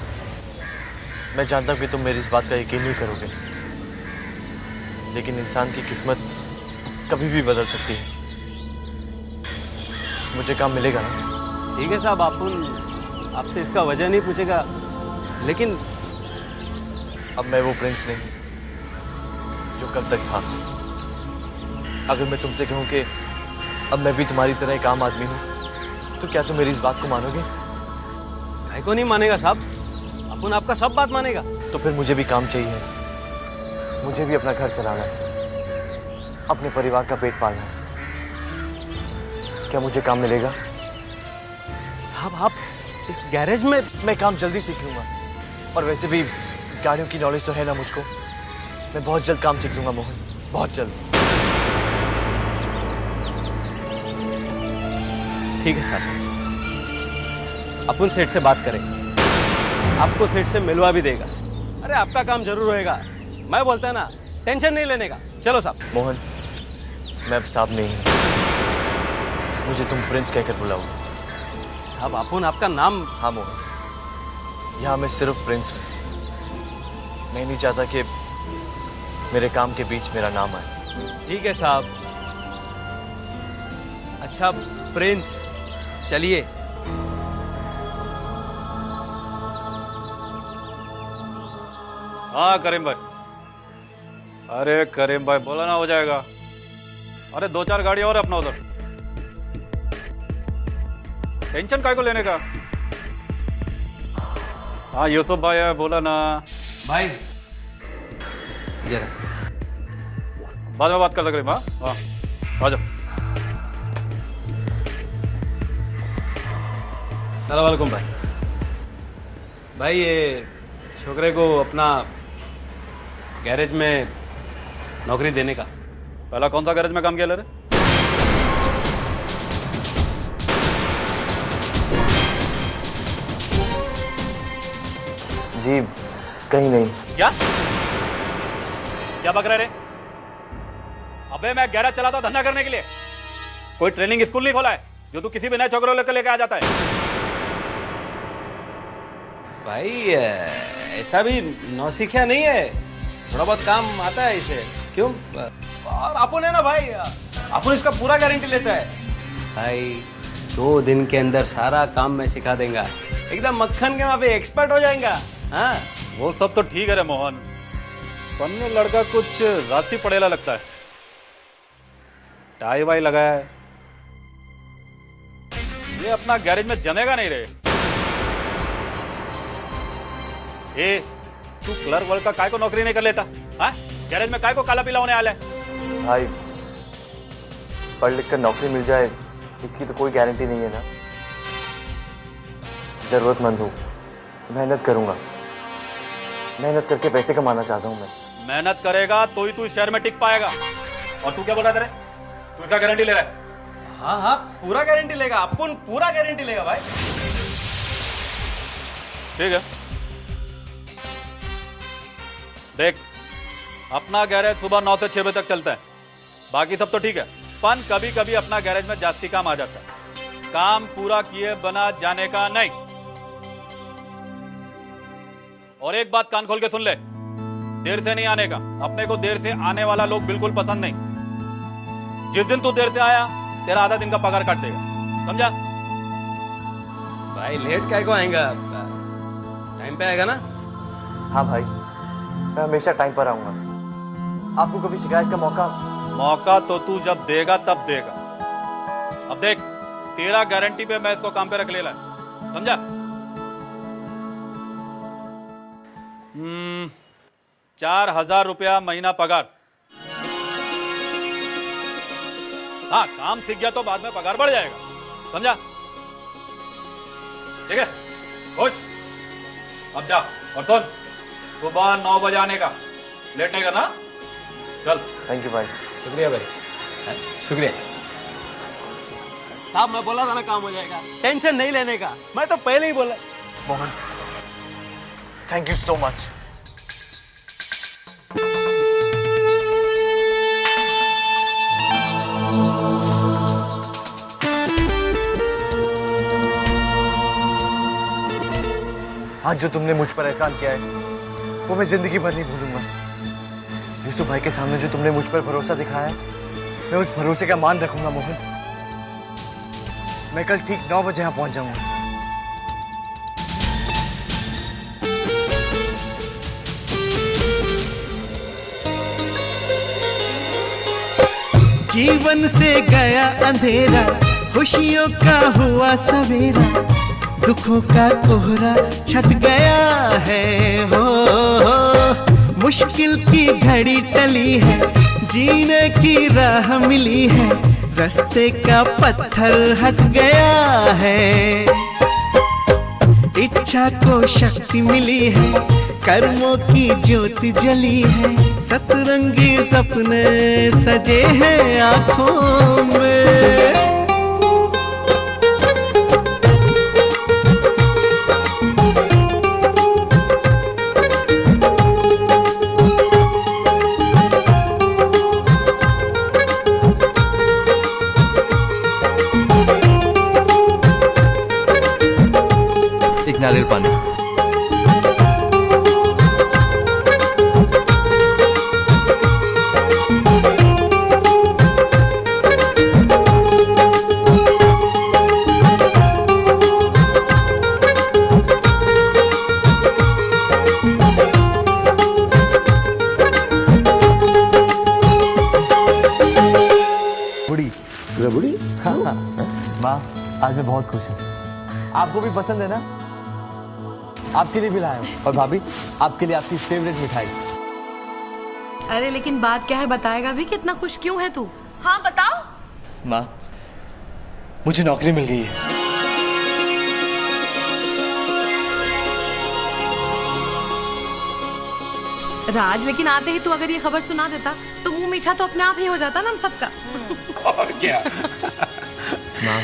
मैं जानता हूँ कि तुम मेरी इस बात का यकीन नहीं करोगे, लेकिन इंसान की किस्मत कभी भी बदल सकती है। मुझे काम मिलेगा ना? ठीक है साहब, आपसे इसका वजह नहीं पूछेगा, लेकिन अब मैं वो प्रिंस नहीं जो कल तक था। अगर मैं तुमसे कहूं कि अब मैं भी तुम्हारी तरह एक आम आदमी हूं, तो क्या तुम मेरी इस बात को मानोगे? भाई को नहीं मानेगा साहब, अपन आपका सब बात मानेगा। तो फिर मुझे भी काम चाहिए। मुझे भी अपना घर चलाना है, अपने परिवार का पेट पालना है। क्या मुझे काम मिलेगा? साहब आप इस गैरेज में... मैं काम जल्दी सीख लूंगा, और वैसे भी गाड़ियों की नॉलेज तो है ना मुझको। मैं बहुत जल्द काम सीख लूंगा मोहन, बहुत जल्द। ठीक है साहब, अपन सेठ से बात करें, आपको सेठ से मिलवा भी देगा। अरे आपका काम जरूर होएगा, मैं बोलता है ना, टेंशन नहीं लेने का। चलो साहब। मोहन, मैं अब साहब नहीं हूं, मुझे तुम प्रिंस कहकर बुलाओ। साहब अपन आपका नाम... हाँ मोहन, यहाँ मैं सिर्फ प्रिंस हूँ। मैं नहीं चाहता कि मेरे काम के बीच मेरा नाम आए। ठीक है साहब। अच्छा प्रिंस, चलिए। हाँ करीम भाई। अरे करीम भाई बोला ना, हो जाएगा। अरे 2-4 गाड़ी और अपना उधर, टेंशन काय को लेने का। हाँ यूसुफ भाई है, बोला ना भाई। जरा बाद में बात कर लग रही। हाँ आ जाओ। अस्सलाम वालेकुम भाई। भाई ये छोकरे को अपना गैरेज में नौकरी देने का। पहला कौन सा गैरेज में काम किया ले रहे? जी कहीं नहीं। क्या बक रहे रे? अबे मैं गैरेज चलाता हूं धंधा करने के लिए, कोई ट्रेनिंग स्कूल नहीं खोला है जो तू किसी भी नए छोकरों लेकर आ जाता है। भाई ऐसा भी नौसिखिया नहीं है, थोड़ा बहुत काम आता है इसे। क्यों? और अपन है ना भाई, अपन इसका पूरा गारंटी लेता है भाई। 2 दिन के अंदर सारा काम मैं सिखा देगा, एकदम मक्खन के वहां पे एक्सपर्ट हो जाएगा। हाँ वो सब तो ठीक है रे मोहन, पर ये लड़का कुछ राशि पड़ेला लगता है। टाई वाई लगाया है, ये अपना गैरेज में जमेगा नहीं रे। ए, तू क्लर्क वर्क का काय को नौकरी नहीं कर लेता? हाँ गैरेज में काय को काला पीला होने आला है? भाई पढ़ लिख कर नौकरी मिल जाए इसकी तो कोई गारंटी नहीं है ना। जरूरतमंद हूँ, मेहनत करूंगा, मेहनत करके पैसे कमाना चाहता हूँ मैं। मेहनत करेगा तो ही तू इस शहर में टिक पाएगा। और तू क्या बोल रहा है? तू इसका गारंटी ले रहा है? हाँ पूरा गारंटी लेगा, अपन पूरा गारंटी लेगा भाई। ठीक है, देख अपना गैरेज सुबह 9 से 6 बजे तक चलता है, बाकी सब तो ठीक है। पर कभी कभी अपना गैरेज में जास्ती काम आ जाता है, काम पूरा किए बना जाने का नहीं। और एक बात कान खोल के सुन ले, देर से नहीं आने का। अपने को देर से आने वाला लोग बिल्कुल पसंद नहीं। जिस दिन तू देर से आया तेरा आधा दिन का पगार काट देगा, समझा? भाई लेट काय को आएगा, टाइम पे आएगा ना? हाँ भाई, मैं हमेशा टाइम पर आऊंगा। आपको कभी शिकायत का मौका तो तू जब देगा तब देगा। अब देख, तेरा गारंटी पे मैं इसको काम पे रख लेला, समझा? 4,000 रुपया महीना पगार। हाँ काम सीख गया तो बाद में पगार बढ़ जाएगा, समझा? ठीक है, खुश? अब जा और सुन, सुबह 9 बजे आने का, लेट नहीं करना। चल। थैंक यू भाई। शुक्रिया भाई, शुक्रिया साहब। मैं बोला था ना काम हो जाएगा, टेंशन नहीं लेने का, मैं तो पहले ही बोला। Mohan thank you so much. आज जो तुमने मुझ पर एहसान किया है वो मैं जिंदगी भर नहीं भूलूंगा। यूसुफ भाई के सामने जो तुमने मुझ पर भरोसा दिखाया है मैं उस भरोसे का मान रखूंगा मोहन। मैं कल ठीक 9 बजे यहाँ पहुंच जाऊंगा। जीवन से गया अंधेरा, खुशियों का हुआ सवेरा, दुखों का कोहरा छट गया है हो। मुश्किल की घड़ी टली है, जीने की राह मिली है, रास्ते का पत्थर हट गया है। इच्छा को शक्ति मिली है, कर्मों की ज्योति जली है, सतरंगी सपने सजे हैं आंखों में। एक नारियल पानी। बुढ़ी रबड़ी। हाँ हाँ माँ, आज मैं बहुत खुश हूँ। आपको भी पसंद है ना? आपके लिए भी लाया हूँ। और भाभी, आपके लिए आपकी फेवरेट मिठाई। अरे लेकिन बात क्या है, बताएगा भी कि इतना खुश क्यों है तू? हाँ बताओ। माँ, मुझे नौकरी मिल गई है। राज, लेकिन आते ही तू अगर ये खबर सुना देता तो मुंह मीठा तो अपने आप ही हो जाता ना हम सबका। और क्या? माँ,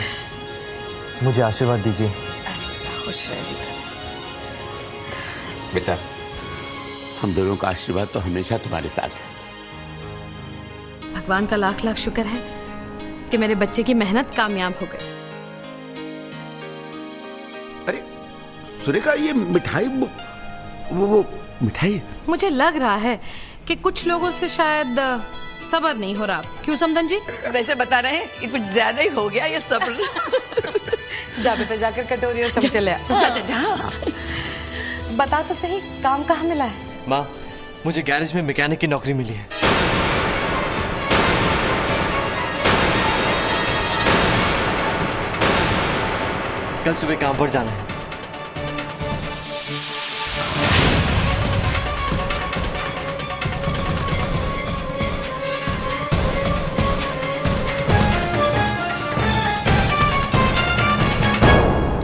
मुझे आशीर्वाद दीजिए। खुश रह जी। बेटा, हम दोनों का आशीर्वाद तो हमेशा तुम्हारे साथ है। भगवान का लाख लाख शुक्र है कि मेरे बच्चे की मेहनत कामयाब हो गई। अरे सुरेखा, ये मिठाई वो मिठाई मुझे लग रहा है कि कुछ लोगों से शायद सब्र नहीं हो रहा। क्यों समधन जी? वैसे बता रहे हैं कि कुछ ज्यादा ही हो गया ये सब्र। जा बेटा, जाकर कटोरी और चमचे ले आ। बता तो सही, काम कहाँ मिला है? माँ, मुझे गैरेज में मैकेनिक की नौकरी मिली है। कल सुबह काम पर जाना है।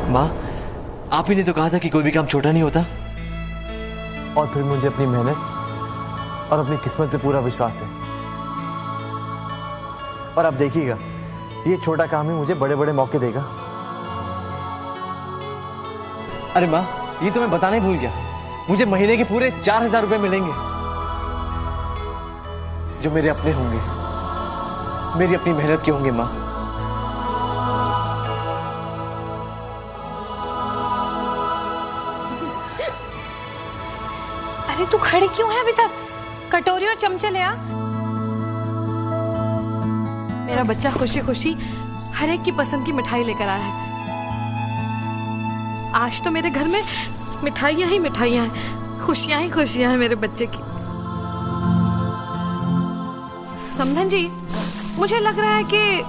माँ, आप ही ने तो कहा था कि कोई भी काम छोटा नहीं होता। और फिर मुझे अपनी मेहनत और अपनी किस्मत पे पूरा विश्वास है। और आप देखिएगा, ये छोटा काम ही मुझे बड़े बड़े मौके देगा। अरे माँ, ये तो मैं बताना ही भूल गया, मुझे महीने के पूरे 4000 रुपए मिलेंगे, जो मेरे अपने होंगे, मेरी अपनी मेहनत के होंगे। माँ, अरे तू खड़ी क्यों है अभी तक? कटोरी और चमचे ले आ। मेरा बच्चा खुशी खुशी हर एक की पसंद की मिठाई लेकर आया है। आज तो मेरे घर में मिठाइयां ही मिठाइयां हैं, खुशियां ही खुशियां हैं मेरे बच्चे की। समधन जी, मुझे लग रहा है कि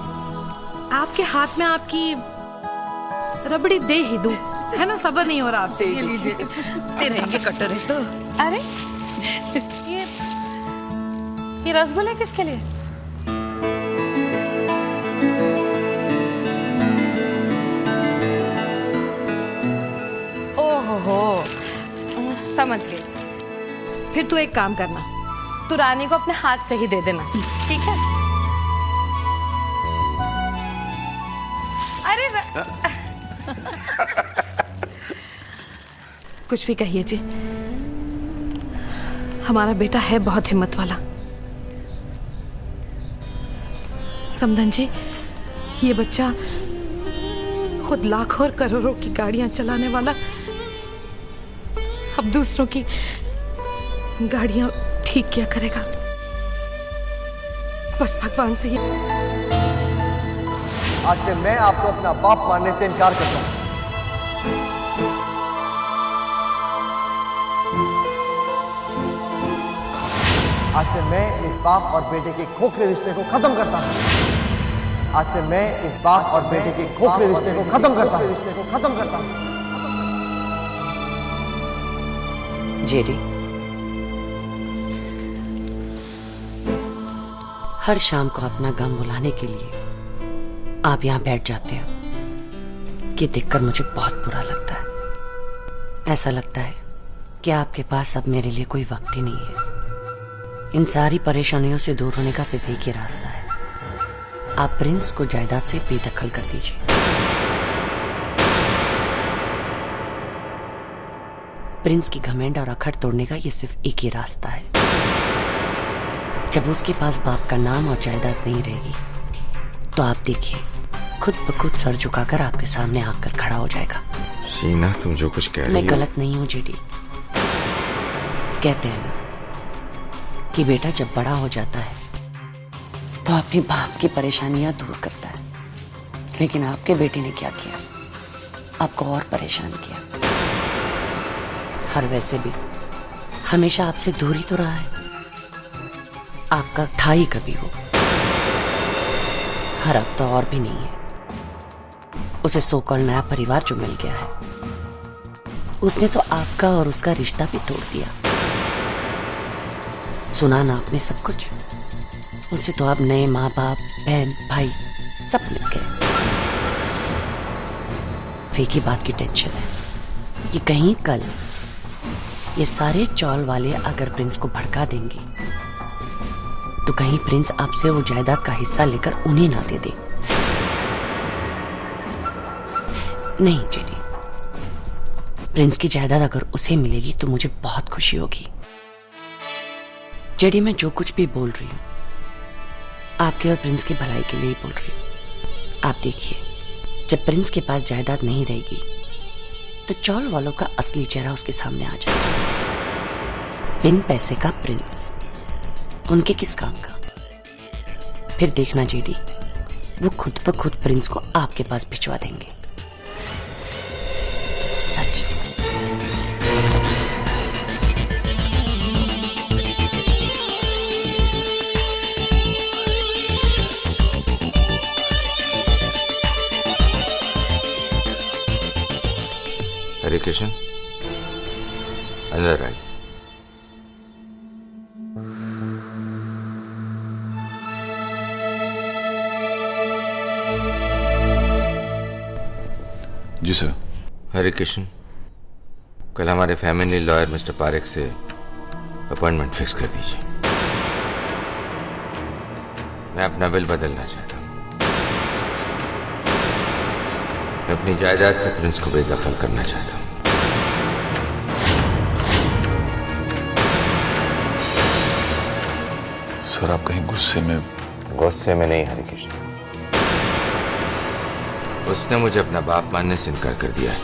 आपके हाथ में आपकी रबड़ी दे ही दूं, है ना? सब्र नहीं हो रहा आपसे। ये लीजिए। दे रहेंगे कटोरे तो। अरे ये रसगुल्ले किसके लिए? ओहो, समझ गई। फिर तू एक काम करना, तू रानी को अपने हाथ से ही दे देना, ठीक है? अरे कुछ भी कहिए जी, हमारा बेटा है बहुत हिम्मत वाला। समधन जी, ये बच्चा खुद लाखों और करोड़ों की गाड़ियां चलाने वाला अब दूसरों की गाड़ियां ठीक किया करेगा। बस भगवान से ये आज से मैं आपको अपना बाप मानने से इनकार करता हूं। आज से मैं इस बाप और बेटे के खोखले रिश्ते को खत्म करता हूं। आज से मैं इस बाप और बेटे के खोखले रिश्ते को खत्म करता हूं। जेडी, हर शाम को अपना गम भुलाने के लिए आप यहां बैठ जाते हो कि देखकर मुझे बहुत बुरा लगता है। ऐसा लगता है कि आपके पास अब मेरे लिए कोई वक्त ही नहीं है। इन सारी परेशानियों से दूर होने का सिर्फ एक ही रास्ता है, आप प्रिंस को जायदाद से बेदखल कर दीजिए। प्रिंस की घमंड और अखड़ तोड़ने का ये सिर्फ एक ही रास्ता है। जब उसके पास बाप का नाम और जायदाद नहीं रहेगी तो आप देखिए, खुद ब खुद सर झुकाकर आपके सामने आकर खड़ा हो जाएगा। शीना, तुम जो कुछ कह रही हो मैं गलत नहीं हूं जेडी। कहते हैं ना कि बेटा जब बड़ा हो जाता है तो अपने बाप की परेशानियां दूर करता है, लेकिन आपके बेटे ने क्या किया, आपको और परेशान किया। हर वैसे भी हमेशा आपसे दूर ही तो रहा है, आपका था ही कभी वो। हर अब तो और भी नहीं है। उसे सो-कॉल नया परिवार जो मिल गया है, उसने तो आपका और उसका रिश्ता भी तोड़ दिया। सुना ना आपने सब कुछ। उसे तो अब नए माँ बाप, बहन, भाई सब मिल गए। फी की बात की टेंशन है कि कहीं कल ये सारे चौल वाले अगर प्रिंस को भड़का देंगे तो कहीं प्रिंस आपसे वो जायदाद का हिस्सा लेकर उन्हें ना दे दे। नहीं जेडी, प्रिंस की जायदाद अगर उसे मिलेगी तो मुझे बहुत खुशी होगी। जेडी, मैं जो कुछ भी बोल रही हूँ आपके और प्रिंस की भलाई के लिए ही बोल रही हूँ। आप देखिए, जब प्रिंस के पास जायदाद नहीं रहेगी तो चौल वालों का असली चेहरा उसके सामने आ जाएगा। बिन पैसे का प्रिंस, उनके किस काम का। फिर देखना जेडी, वो खुद ब खुद प्रिंस को आपके पास भिजवा देंगे। सच। हरे कृष्ण, अंदर आइए। जी सर। हरे कृष्ण, कल हमारे फैमिली लॉयर मिस्टर पारेख से अपॉइंटमेंट फिक्स कर दीजिए। मैं अपना विल बदलना चाहता हूँ। मैं अपनी जायदाद से प्रिंस को बेदखल करना चाहता हूँ। सर, आप कहीं गुस्से में? गुस्से में नहीं हरे कृष्ण, उसने मुझे अपना बाप मानने से इनकार कर दिया है।